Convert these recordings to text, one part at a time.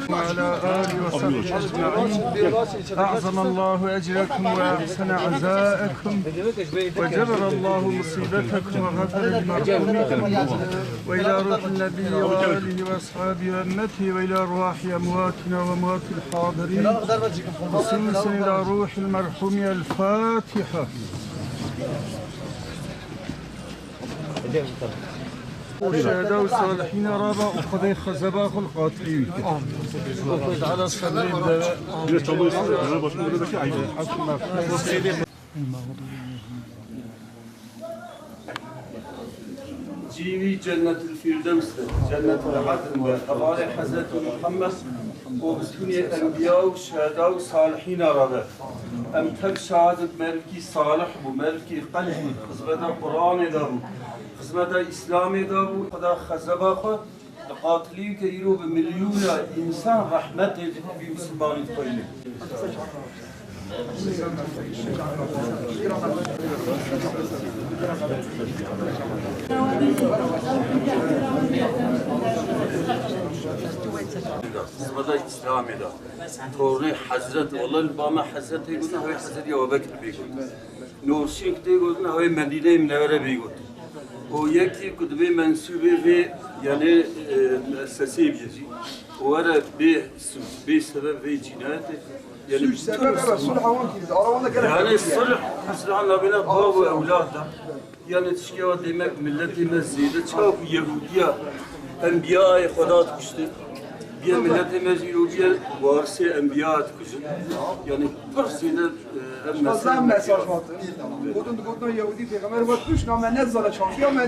وعلى آله وصحبه أجمعين. أعظم الله أجركم وأحسن عزاءكم وجبر الله مصيبتكم وغفر لمرحومكم وإلى روح النبي وآله وأصحابه وأمته وإلى أرواح أمواتنا وأموات الحاضرين خصوصا إلى روح المرحوم الفاتحة. والشهداء والصالحين رابع وقضي خزباء القاتلين وقضي على الصدرين جيبي جنة الفردوس جنة العدن وقضاء حضرة محمد وبسكني الأنبياء والشهداء والصالحين رابع أم تك شهادة ملكي صالح وملكي قلب خزبة القرآن له خدمت اسلامی دارو خدا خزباخه قاتلی که ایرو به میلیون انسان رحمت بی مسلمانی کنه. خدمت اسلامی دار. طوری حضرت والله با ما حضرت یکونه هوی حضرت یا بکر بیگود. نورشین کتی گودن هوی مدینه منوره بیگود. و یکی کتبه منصوبه به یعنی مؤسسه بیزی و ara به سبب ve cinayeti yani sulh nabine baba ve evlada yani tişkiye demek milletimiz ziyade çok Yahudiya enbiya-i Xuda kuştu bir milletimiz Yahudiya varisi enbiya kuştu yani persine مثلا مساج مات گفتن یهودی پیغمبر بود توش نام نزدال چانفیا من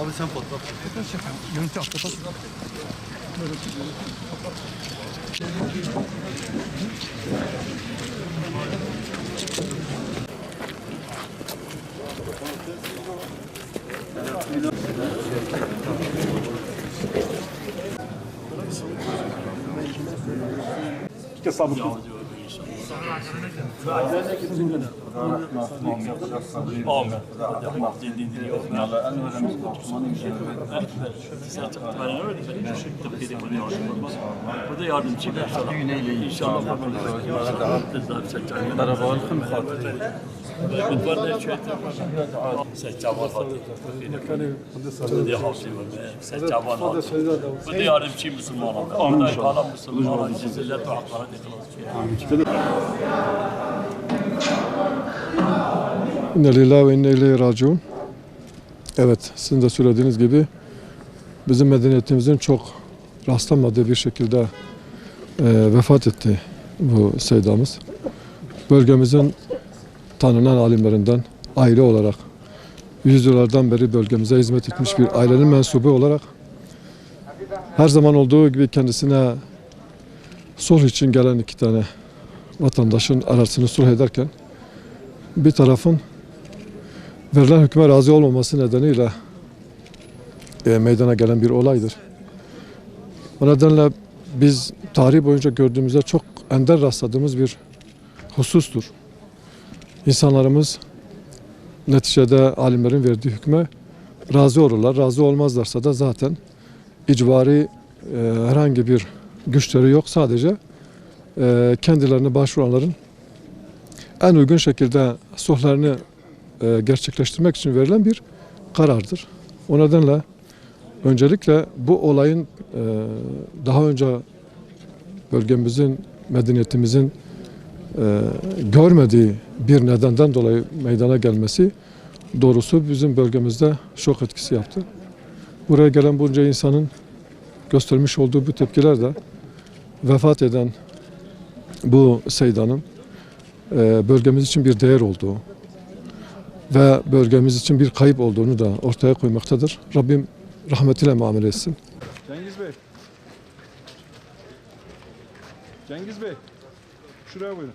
Abi sen fotoğraf çek. Yönetmen fotoğraf. Hesabı. Amin. Burada yardımcı inşallah. Burada yardımcı Müslüman oldu. Burada kalan Müslümanlar cezalar ve hakaret edilir. İnne lillahi ve inne ileyhi raciun. Evet, sizin de söylediğiniz gibi bizim medeniyetimizin çok rastlanmadığı bir şekilde vefat etti bu seydamız. Bölgemizin tanınan alimlerinden aile olarak yüzyıllardan beri bölgemize hizmet etmiş bir ailenin mensubu olarak her zaman olduğu gibi kendisine sulh için gelen iki tane vatandaşın arasını sulh ederken bir tarafın verilen hükme razı olmaması nedeniyle meydana gelen bir olaydır. O nedenle biz tarih boyunca gördüğümüzde çok ender rastladığımız bir husustur. İnsanlarımız neticede alimlerin verdiği hükme razı olurlar. Razı olmazlarsa da zaten icbari herhangi bir güçleri yok. Sadece kendilerine başvuranların en uygun şekilde sulhlarını gerçekleştirmek için verilen bir karardır. O nedenle Öncelikle bu olayın daha önce bölgemizin, medeniyetimizin görmediği bir nedenden dolayı meydana gelmesi doğrusu bizim bölgemizde şok etkisi yaptı. Buraya gelen bunca insanın göstermiş olduğu bu tepkiler de vefat eden bu Seydan'ın bölgemiz için bir değer olduğu ve bölgemiz için bir kayıp olduğunu da ortaya koymaktadır. Rabbim rahmetiyle muamele etsin. Cengiz Bey. Cengiz Bey. Şuraya buyurun.